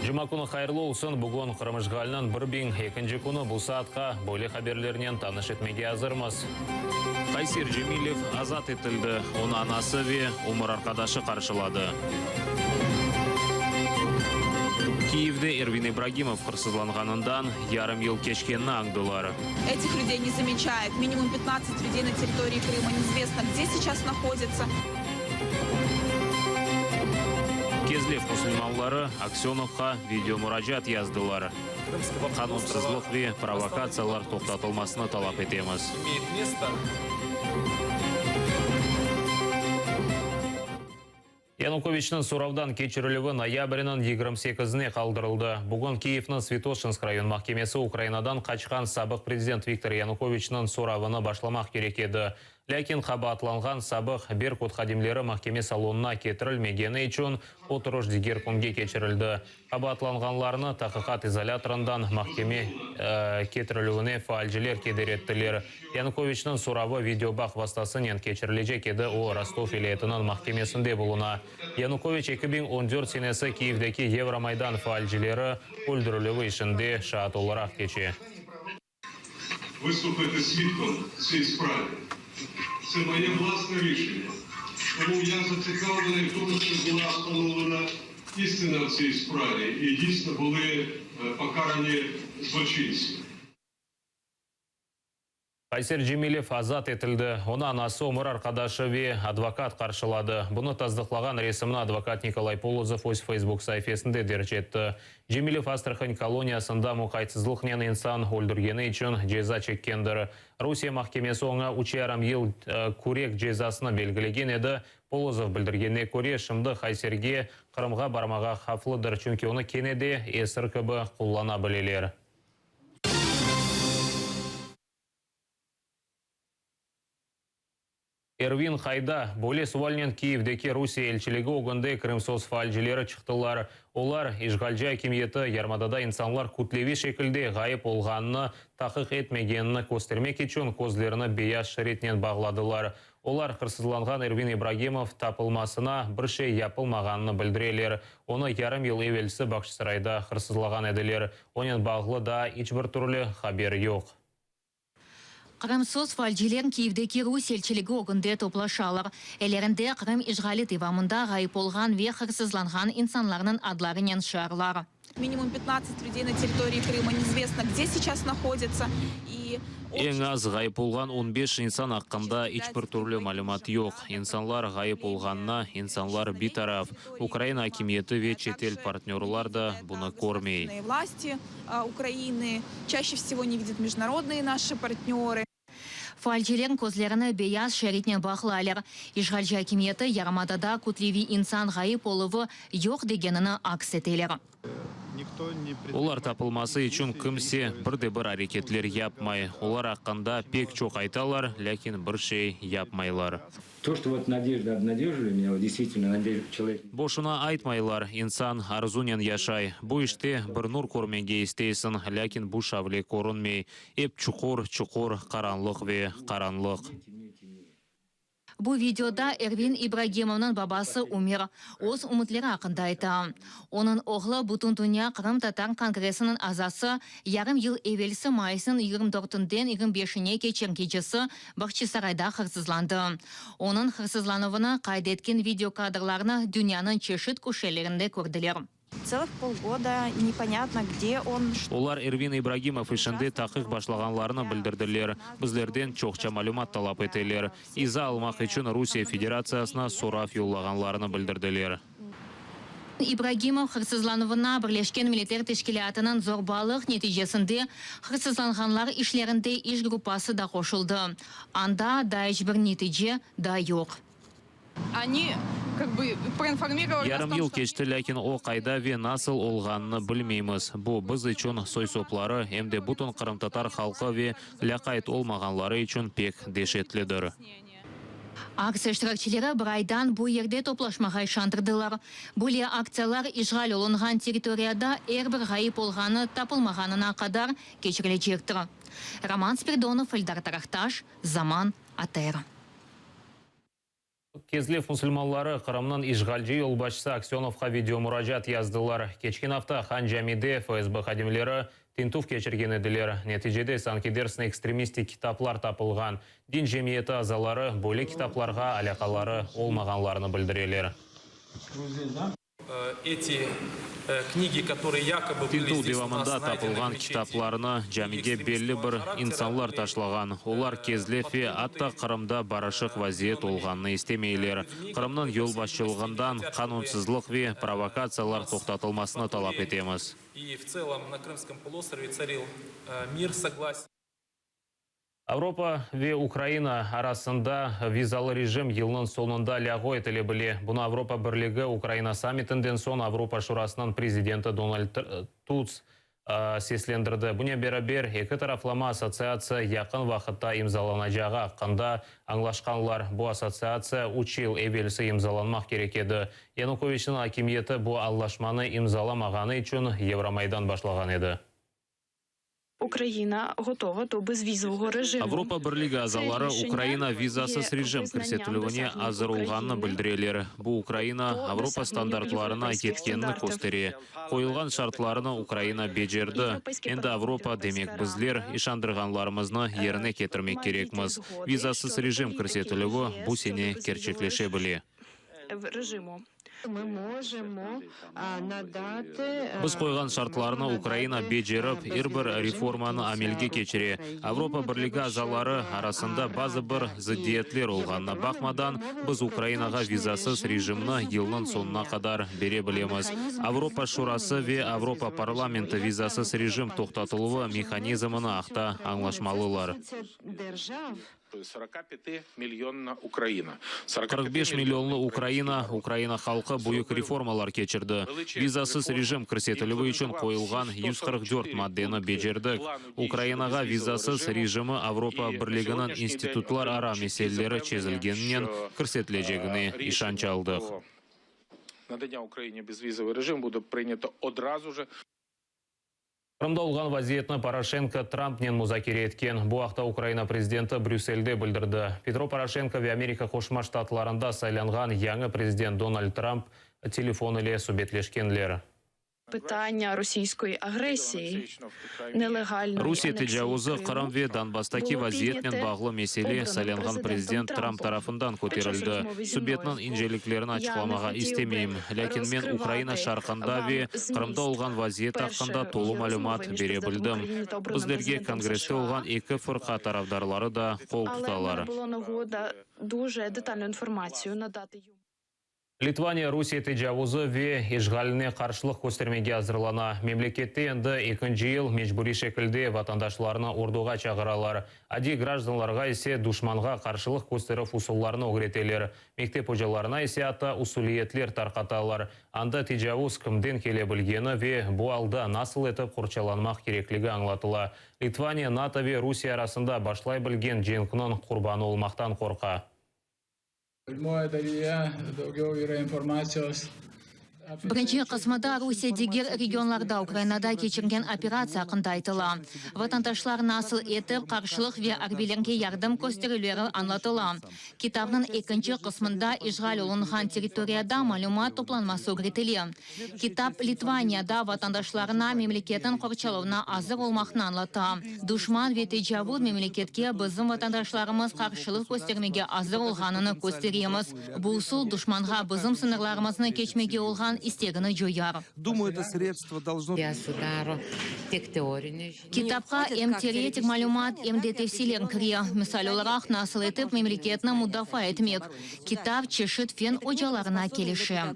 Жұма күні қайырлы olsun, бүгін Қырымышғалынан бір бен екінші күні бұл саатқа бөлі хаберлерінен таныш етмеге азырмыз. Қайсер Жемилев азат етілді, оны анасы ве умыр арқадашы қаршылады. Киевде Эрвин Ибрагимов қырсызланғанындан ярым ел кешкенні аңдылар. Этих людей не замечают. Минимум 15 людей на территории Крыма. Неизвестно, где сейчас находятся. Кезлев мұсылманлары Аксеновқа видеомұражат яздылар. Қанунсызлық ве провокациялар тоқтатылмасыны талап етеміз. Януковичның сұраудан кечірілігі ноябрінің 28-іне қалдырылды. Бүгін Киевның Святошинск район махкемесі Украинадан қачқан сабық президент Виктор Януковичның сұрауыны башламақ керек еді. Ләкин қабатланған сабық Беркут қадимлері махкеме салонына кетірілмегені үшін отырыш дегер күнге кечірілді. Қабатланғанларыны тақиқат изоляторындан махкеме кетірілуіне фаалжілер кедереттілер. Януковичның сұрауы видеобақ вастасынен кечірілежек еді, о Ростов елетінің махкемесінде болуна. Янукович 2014 сенесі Киевдегі Евромайдан фаалжілері өлдірілуі ішінде шаат оларақ кече. Виступити свідком цій справі. Це моє власне рішення. Тому я зацікавлений в тому, що була встановлена істина в цій справі і дійсно були покарані злочинці. Қайсер Жемилев азат етілді. Оны анасы умыр арқадашы ве адвокат қаршылады. Бұны таздықлаған ресімін адвокат Николай Полозов өз Facebook сайфесінде дерчетті. Жемилев Астрахань колониясында мұқайтсызлықнен инсан өлдіргені үшін жеза чеккендір. Русия махкемесі оңа 3 жарым ел көрек жезасына белгілеген еді. Полозов білдіргенне көре шымды Қайсерге Қырымға бармаға қафлыдыр, чүнки оны кенеде есіркібі құллана білелер. Эрвин Хайда, более сувальнен Киевдеки Русия елчілігі оғынды Крымсоз фальжилері чықтылар. Олар Ишғалжа кеметі ярмадада инсанлар күтлеви шекілде ғайып олғаныны тақық етмегеніні көстермек үшін көзлеріні бейяш шыретінен бағладылар. Олар қырсызланған Эрвин Ибрагимов тапылмасына бір шей япылмағаныны білдірелер. Оны ярым ел евелісі Бақшысарайда қырсызлаған әділер. Онен бағлы да ичбір түрлі хабер жоқ. Қырымсыз фальжилерін Киевдеки Русия елчілігі оғынды топлашалар. Әлерінде Қырым ишғали тивамында ғайып олған ве қырсызланған инсанларының адларынан шарлар. Минимум 15 людей на территории Крыма. Неизвестно, где сейчас находятся. Ең аз ғайып олған 15 инсан аққында ичбір түрлі мәлімат жоқ. Инсанлар ғайып олғанына инсанлар битараф. Украина акиметі ве четел партнерлар да бұны көрмей. Власти Украины чаще всего не видят международные наши партнеры. Фальжилерін көзлеріні бейаз шәрітне бақлайлар. Ишғалжа акиметі ярмадада күтлеви инсан ғайып олығы жоқ дегеніні аксетелер. Олар тапылмасы үшін кімсе бірде-бір әрекетлер япмай. Олар аққанда пек чоқ айталар, ләкин бір шей япмайлар. То, что вот надежда обнадежили меня, вот действительно надежда человек. Бошына айтмайлар, инсан арзунен яшай. Бұ іште бір нұр көрмеге істейсін, ләкин бұ шавле көрінмей. Еп чуқур, қаранлық ве қаранлық. Бұл видеода Эрвин Ибрагимовның бабасы умер. Оз үмітлері ақында айта. Оның оғлы бұтын дүния Қырым Татар Конгресінің азасы ярым ел евелісі майсын 24-ден 25-не кечен кечесі Бақшысарайда қырсызланды. Оның қырсызлануына қайдеткен видеокадрларына дүнияның чешет көшелерінде көрділер. Целых полгода непонятно, где он. Олар Эрвин Ибрагимов ішінде тақық башлаганларына білдірділер. Біздерден чоқча малюмат талап етелер. Иза алмақ үшін Русия Федерациясына сұрaf юллағанларына білдірділер. Ибрагимов қырсызлануына бірлешкен милитер тешкілятының зорбалық нетижесінде қырсызланғанлар ішлерінде іш группасы да қошылды. Анда да бір нетиже да жоқ. Они проинформировали. Ярым ел кешті, ләкин о қайда ве насыл олғанны білмейміз. Бұ біз үшін сойсоплары, әмде бұтын Қырым татар халқы ве ләқайт олмағанлары үшін пек дешетлідір. Акция штиракчилері бір айдан бұл ерде топлашмаға шандырдылар. Бұле акциялар ишғал олынған территорияда әрбір ғайып олғаны тапылмағанына қадар кечірілечектір. Роман Спирдонов, Эльдар Тарахташ, Заман, АТР. Кезлев мұсылманлары Қырымның Ишғалжи Олбашысы Аксеновқа видео мұражат яздылар. Кечкен авта Хан Джамиде ФСБ қадимлері тинтуф кечірген еділер. Нәтижеде санкедерсін экстремистик китаплар тапылған. Дин жемиеті азалары бөлек китапларға алақалары олмағанларыны білдірелер. Эти книги, которые якобы были Тинту здесь у нас девамында найдены тапылған в мечети, китапларына жәмиге белі бір инсанлар ташлаған. Олар Кезлефе атта Қырымда барашық вазиет олғанны істемейлер. Қырымның ел басшылығындан қанунсызлық ве провокациялар тоқтатылмасыны талап етеміз. И в целом на Крымском полуострове царил мир, согласие. Европа ве Украина арасында визалы режим елінің сонында лягой тілі біле. Бұны Европа бірлігі Украина саммитінден сон Европа шурасының президенті Дональд Туц сеслендірді. Бұне бері екі тарафлама ассоциация яқын вақытта имзаланажаға қанда аңлашқанлар. Бұл ассоциация 3 ел евелісі имзаланмақ керек еді. Януковичтің акимиеті бұл аллашманы имзаламағаны үшін Евромайдан башлаған еді. Україна готова до безвізового режиму. Европа бірлігі азалары Украина визасыз режим көрсетілуіне азырылғанны білдірелер. Бұл Украина Европа стандартларына еткенні көстере. Қойылған шартларына Украина бежерді. Енді Европа демек біздер ишандырғанларымызны еріне кетірмек керекміз. Визасыз режим көрсетілуі бұл сене керчеклеше біле. Біз қойған шартларына Украина бежеріп, әрбір реформаны амелге кечіре. Европа бірлігі азалары арасында базы бір зиддиетлер олғанына бақмадан, біз Украинаға визасыз режимні елінің сонына қадар бере білеміз. Европа шурасы ве Европа парламенті визасыз режим тоқтатылуы механизмыны ақта аңлашмалылар. 45 миллионна Украина. 45 миллионлы Украина халқы бұйық реформалар кечірді. Визасыз режим көрсетілуі үшін қойылған 144 маддені бежердік. Украинаға визасыз режимі Европа бірлігінің институтлар ара меселелері чезілгенінен көрсетілежегіне ишанчалдық. Надання Україні безвізовий режим буде прийнято одразу же. Қырымда олған вазиетні Порошенко Трампнен музакире еткен. Бұл ақта Украина президенті Брюссельде білдірді. Петро Порошенко ве Америка Қошма штатларында сайланған яңы президент Дональд Трамп телефон иле субетлешкенлер. Питання російської агресії, нелегальної Русия анексії тежауызы Криму Қырым ве Донбастаки вазиетнен бағлы меселе сайланған президент Трамп тарафындан көтерілді. Субетнің инжеліклерін ачықламаға істемейм. Ләкин мен Украина шарқында ве Қырымда олған вазиет ақында толы мәлімат бере білдім. Біздерге конгресте олған екі фырқа тарафдарлары да қол тұталар. було нагода дуже детальну інформацію надати йому. Литвания Русия тежауызы ве ишғаліне қаршылық көстермеге азырлана. Мемлекетте енді 2-ші ел мечбури шекілде ватандашларына ордуға чағыралар. Ади гражданларға есе душманға қаршылық көстеріп усулларына огретелер. Мектеп ожаларына есе ата усулиетлер тарқаталар. Анда тежауыз кімден келе білгені ве бұл алда насыл етіп құрчаланмақ кереклігі аңлатыла. Литвания, НАТО ве Русия арасында башлай білген женкінің құрбаны олмақтан қорқа. Pirmoje dalyje daugiau yra informacijos. Бірінші қысмада Русия дегер регионларда Украинада кечірген операция қында айтыла. Ватандашлар насыл етіп, қаршылық ве арбелерге ярдым көстерілері анлатыла. Китабның 2-ші қысмында ишғал олынған территорияда малюмат топланмасы үгретілі. Китап Литванияда ватандашларына мемлекеттің қорчалуына азыр олмақны анлата. Душман ве тежавуд мемлекетке біздің ватандашларымыз қаршылық көстермеге азыр олғаныны көстереміз. Бұл сол душманға біздің сынырларымызны кечмеге олған истегіні жойар. Думаю, это средство должно... Китапқа теоретик малюмат детективсилер кіре. Мисал оларақ насыл етіп мемлекетні мұдафа етмек. Китап чешіт фен ожаларына келіші.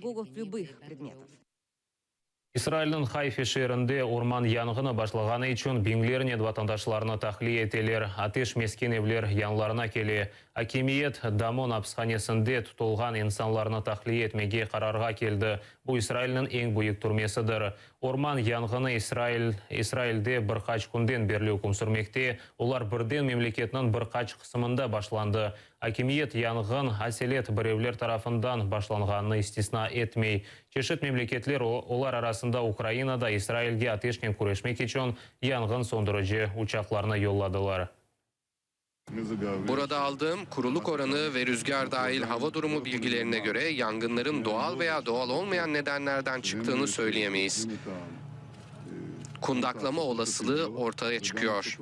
Израильдің Хайфе шерінде орман яңғыны башлағаны үшін беңлеріне ватандашларына тахли етелер, атеш мескен евлер янларына келе. Акимиет Дамон апсханесінде тұтылған инсанларына тахли етмеге қарарға келді. Бұл Израильдің ең бұйық түрмесідір. Орман яңғыны Израильде бір қач күнден берлеу күмсірмекте, олар бірден мемлекетінің бір қач қысымында башланды. Акимиет яңғын аселет біревлер тарафындан башланғанны истисна етмей. Чешет мемлекетлер олар арасында Украинада Израильге атешкен күрешмек ечен яңғын сондырыжы учақларына йолладылар. Burada aldığım kuruluk oranı ve rüzgar dahil hava durumu bilgilerine göre yangınların doğal veya doğal olmayan nedenlerden çıktığını söyleyemeyiz. Kundaklama olasılığı ortaya çıkıyor.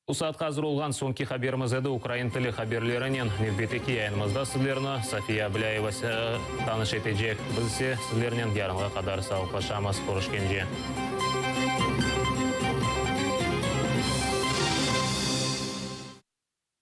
Усат қазір olған соңки хаберіміз еді Украин тілі хаберлерінен небетеки айнымызда сіздеріні София Біляева таныш етежек. Біз сіздерінен ярымға қадар сауқлашамыз. Көрішкенде.